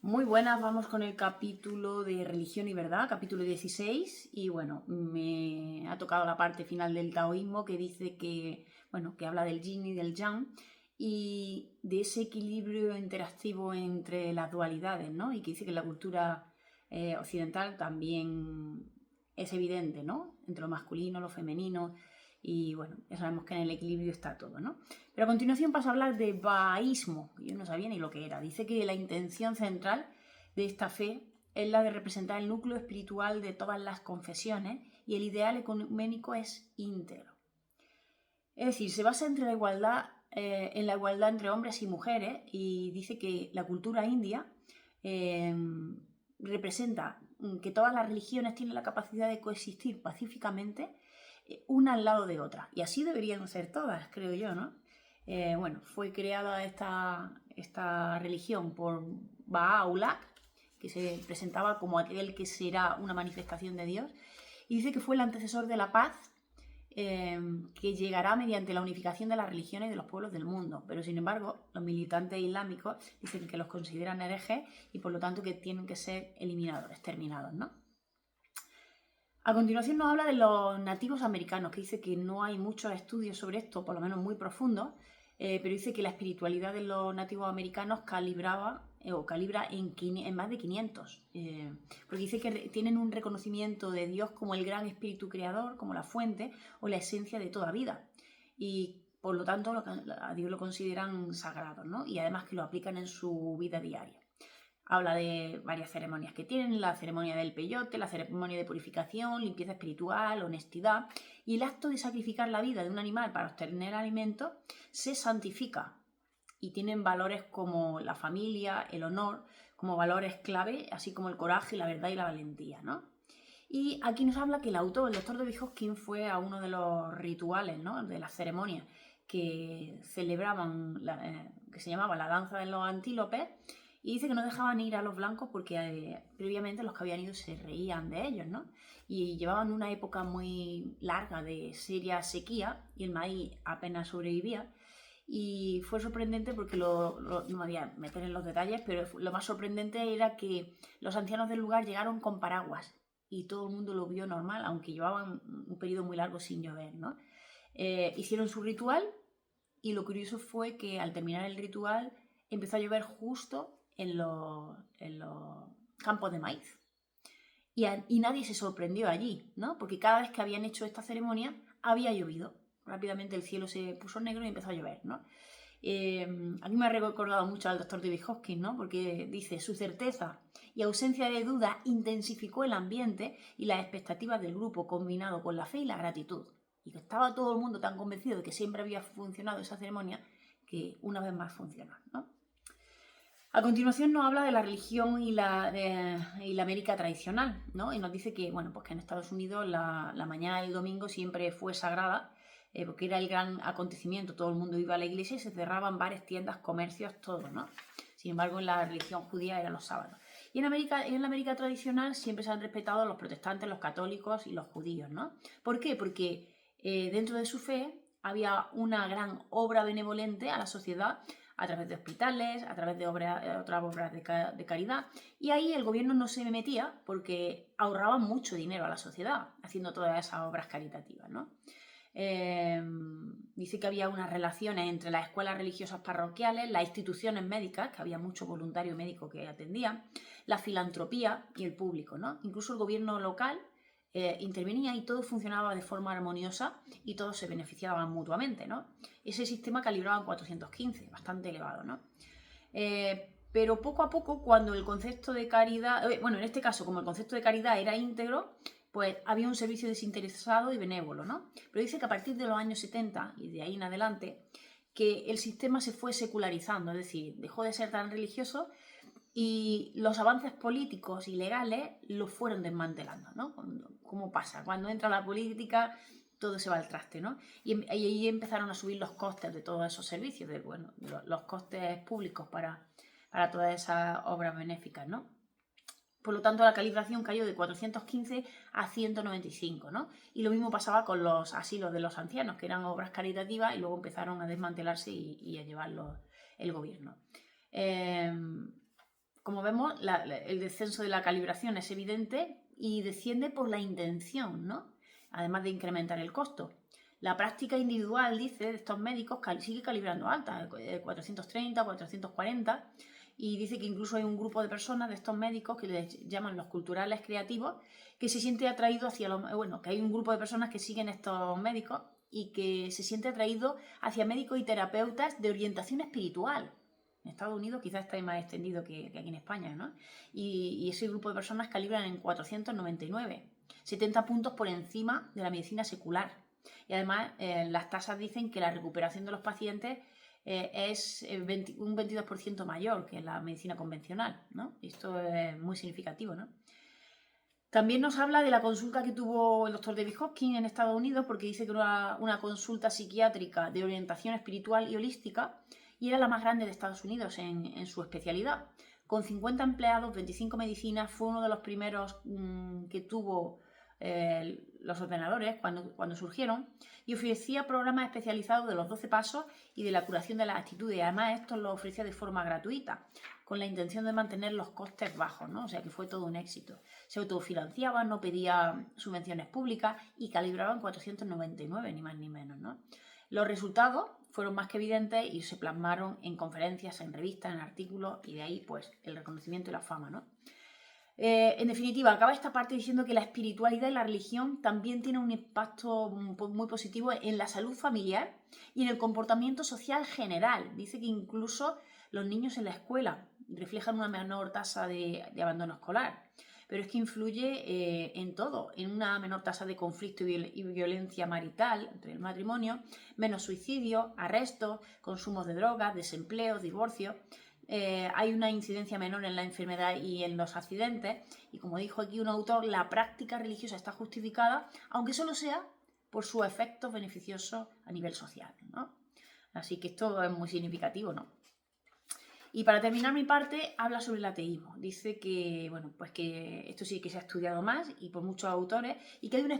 Muy buenas, vamos con el capítulo de Religión y Verdad, capítulo 16, y bueno, me ha tocado la parte final del taoísmo que dice que, bueno, que habla del yin y del yang y de ese equilibrio interactivo entre las dualidades, ¿no? Y que dice que en la cultura occidental también es evidente, ¿no? Entre lo masculino, lo femenino, y bueno, ya sabemos que en el equilibrio está todo, ¿no? Pero a continuación paso a hablar de bahaísmo, que yo no sabía ni lo que era. Dice que la intención central de esta fe es la de representar el núcleo espiritual de todas las confesiones y el ideal ecuménico es íntegro. Es decir, se basa entre en la igualdad entre hombres y mujeres y dice que la cultura india eh, representa que todas las religiones tienen la capacidad de coexistir pacíficamente una al lado de otra. Y así deberían ser todas, creo yo, ¿no? Bueno, fue creada esta religión por Baha'u'llah, que se presentaba como aquel que será una manifestación de Dios, y dice que fue el antecesor de la paz que llegará mediante la unificación de las religiones y de los pueblos del mundo. Pero sin embargo, los militantes islámicos dicen que los consideran herejes y por lo tanto que tienen que ser eliminados, exterminados, ¿no? A continuación nos habla de los nativos americanos, que dice que no hay muchos estudios sobre esto, por lo menos muy profundos, pero dice que la espiritualidad de los nativos americanos calibra en más de 500, porque dice que tienen un reconocimiento de Dios como el gran espíritu creador, como la fuente o la esencia de toda vida, y por lo tanto a Dios lo consideran sagrado, ¿no? Y además que lo aplican en su vida diaria. Habla de varias ceremonias que tienen, la ceremonia del peyote, la ceremonia de purificación, limpieza espiritual, honestidad, y el acto de sacrificar la vida de un animal para obtener alimento se santifica y tienen valores como la familia, el honor, como valores clave, así como el coraje, la verdad y la valentía, ¿no? Y aquí nos habla que el doctor David Hawkins, fue a uno de los rituales, ¿no? De las ceremonias que celebraban, que se llamaba la danza de los antílopes, y dice que no dejaban ir a los blancos porque previamente los que habían ido se reían de ellos, ¿no? Y llevaban una época muy larga de seria sequía y el maíz apenas sobrevivía. Y fue sorprendente porque no me voy a meter en los detalles, pero lo más sorprendente era que los ancianos del lugar llegaron con paraguas y todo el mundo lo vio normal, aunque llevaban un periodo muy largo sin llover, ¿no? Hicieron su ritual y lo curioso fue que al terminar el ritual empezó a llover justo en los campos de maíz. Y nadie se sorprendió allí, ¿no? Porque cada vez que habían hecho esta ceremonia había llovido. Rápidamente el cielo se puso negro y empezó a llover, ¿no? A mí me ha recordado mucho al doctor David Hawkins, ¿no? Porque dice, su certeza y ausencia de duda intensificó el ambiente y las expectativas del grupo, combinado con la fe y la gratitud. Y que estaba todo el mundo tan convencido de que siempre había funcionado esa ceremonia que una vez más funcionó, ¿no? A continuación nos habla de la religión y la América tradicional, ¿no? Y nos dice que, bueno, pues que en Estados Unidos la mañana del domingo siempre fue sagrada, porque era el gran acontecimiento, todo el mundo iba a la iglesia y se cerraban bares, tiendas, comercios, todo, ¿no? Sin embargo, en la religión judía eran los sábados. Y en la América tradicional siempre se han respetado los protestantes, los católicos y los judíos, ¿no? ¿Por qué? Porque dentro de su fe había una gran obra benevolente a la sociedad a través de hospitales, a través de otras obras de caridad. Y ahí el gobierno no se metía porque ahorraban mucho dinero a la sociedad haciendo todas esas obras caritativas, ¿no? Dice que había unas relaciones entre las escuelas religiosas parroquiales, las instituciones médicas, que había mucho voluntario médico que atendían, la filantropía y el público, ¿no? Incluso el gobierno local intervenía y todo funcionaba de forma armoniosa y todos se beneficiaban mutuamente, ¿no? Ese sistema calibraba en 415, bastante elevado, ¿no? Pero poco a poco, cuando el concepto de caridad, bueno, en este caso, como el concepto de caridad era íntegro, pues había un servicio desinteresado y benévolo, ¿no? Pero dice que a partir de los años 70 y de ahí en adelante, que el sistema se fue secularizando, es decir, dejó de ser tan religioso y los avances políticos y legales lo fueron desmantelando, ¿no? ¿Cómo pasa? Cuando entra la política, todo se va al traste, ¿no? Y ahí empezaron a subir los costes de todos esos servicios, los costes públicos para todas esas obras benéficas, ¿no? Por lo tanto, la calibración cayó de 415 a 195, ¿no? Y lo mismo pasaba con los asilos de los ancianos, que eran obras caritativas y luego empezaron a desmantelarse y a llevarlos el gobierno. Como como vemos, el descenso de la calibración es evidente y desciende por la intención, ¿no? Además de incrementar el costo. La práctica individual, dice, de estos médicos sigue calibrando alta, 430, 440, y dice que incluso hay un grupo de personas de estos médicos que les llaman los culturales creativos, que se siente atraído hacia que hay un grupo de personas que siguen estos médicos y que se siente atraído hacia médicos y terapeutas de orientación espiritual. En Estados Unidos quizás está más extendido que aquí en España, ¿no? Y ese grupo de personas calibran en 499, 70 puntos por encima de la medicina secular. Y además las tasas dicen que la recuperación de los pacientes es un 22% mayor que la medicina convencional, ¿no? Esto es muy significativo, ¿no? También nos habla de la consulta que tuvo el doctor David Hopkins en Estados Unidos, porque dice que era una consulta psiquiátrica de orientación espiritual y holística y era la más grande de Estados Unidos en su especialidad. Con 50 empleados, 25 medicinas, fue uno de los primeros que tuvo los ordenadores cuando surgieron y ofrecía programas especializados de los 12 pasos y de la curación de las actitudes. Y además esto lo ofrecía de forma gratuita, con la intención de mantener los costes bajos, ¿no? O sea que fue todo un éxito. Se autofinanciaba, no pedía subvenciones públicas y calibraba en 499, ni más ni menos, ¿no? Los resultados fueron más que evidentes y se plasmaron en conferencias, en revistas, en artículos y de ahí pues el reconocimiento y la fama, ¿no? En definitiva, acaba esta parte diciendo que la espiritualidad y la religión también tienen un impacto muy positivo en la salud familiar y en el comportamiento social general. Dice que incluso los niños en la escuela reflejan una menor tasa de abandono escolar, pero es que influye en todo, en una menor tasa de conflicto y violencia marital entre el matrimonio, menos suicidio, arrestos, consumo de drogas, desempleo, divorcio. Hay una incidencia menor en la enfermedad y en los accidentes y, como dijo aquí un autor, la práctica religiosa está justificada, aunque solo sea por sus efectos beneficiosos a nivel social, ¿no? Así que esto es muy significativo, ¿no? Y para terminar mi parte, habla sobre el ateísmo. Dice que, bueno, pues que esto sí que se ha estudiado más y por muchos autores y que hay un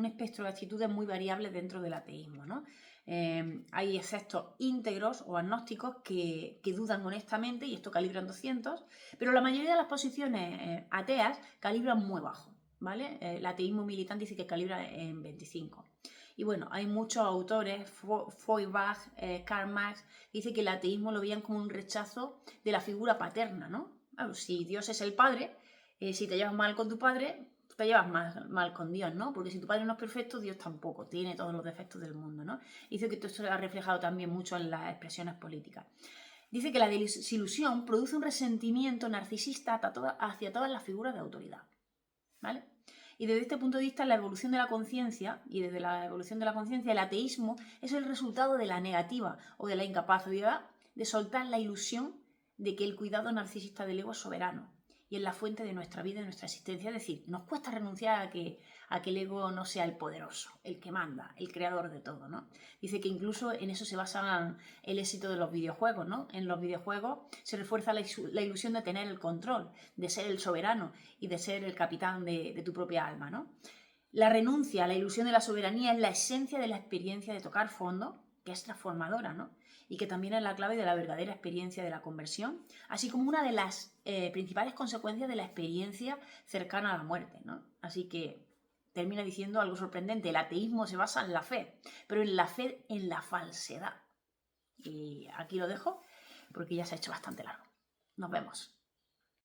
espectro de actitudes muy variables dentro del ateísmo, ¿no? Hay esceptos íntegros o agnósticos que dudan honestamente y esto calibran 200, pero la mayoría de las posiciones ateas calibran muy bajo, ¿vale? El ateísmo militante dice que calibra en 25. Y bueno, hay muchos autores, Feuerbach, Karl Marx, dice que el ateísmo lo veían como un rechazo de la figura paterna, ¿no? Claro, si Dios es el padre, si te llevas mal con tu padre, te llevas mal con Dios, ¿no? Porque si tu padre no es perfecto, Dios tampoco, tiene todos los defectos del mundo, ¿no? Dice que esto se ha reflejado también mucho en las expresiones políticas. Dice que la desilusión produce un resentimiento narcisista hacia todas las figuras de autoridad, ¿vale? Y desde este punto de vista, la evolución de la conciencia, y desde la evolución de la conciencia, el ateísmo es el resultado de la negativa o de la incapacidad de soltar la ilusión de que el cuidado narcisista del ego es soberano y es la fuente de nuestra vida y de nuestra existencia. Es decir, nos cuesta renunciar a que el ego no sea el poderoso, el que manda, el creador de todo, ¿no? Dice que incluso en eso se basa el éxito de los videojuegos, ¿no? En los videojuegos se refuerza la ilusión de tener el control, de ser el soberano y de ser el capitán de tu propia alma, ¿no? La renuncia a la ilusión de la soberanía es la esencia de la experiencia de tocar fondo, que es transformadora, ¿no? Y que también es la clave de la verdadera experiencia de la conversión, así como una de las principales consecuencias de la experiencia cercana a la muerte, ¿no? Así que termina diciendo algo sorprendente: el ateísmo se basa en la fe, pero en la fe en la falsedad. Y aquí lo dejo porque ya se ha hecho bastante largo. Nos vemos.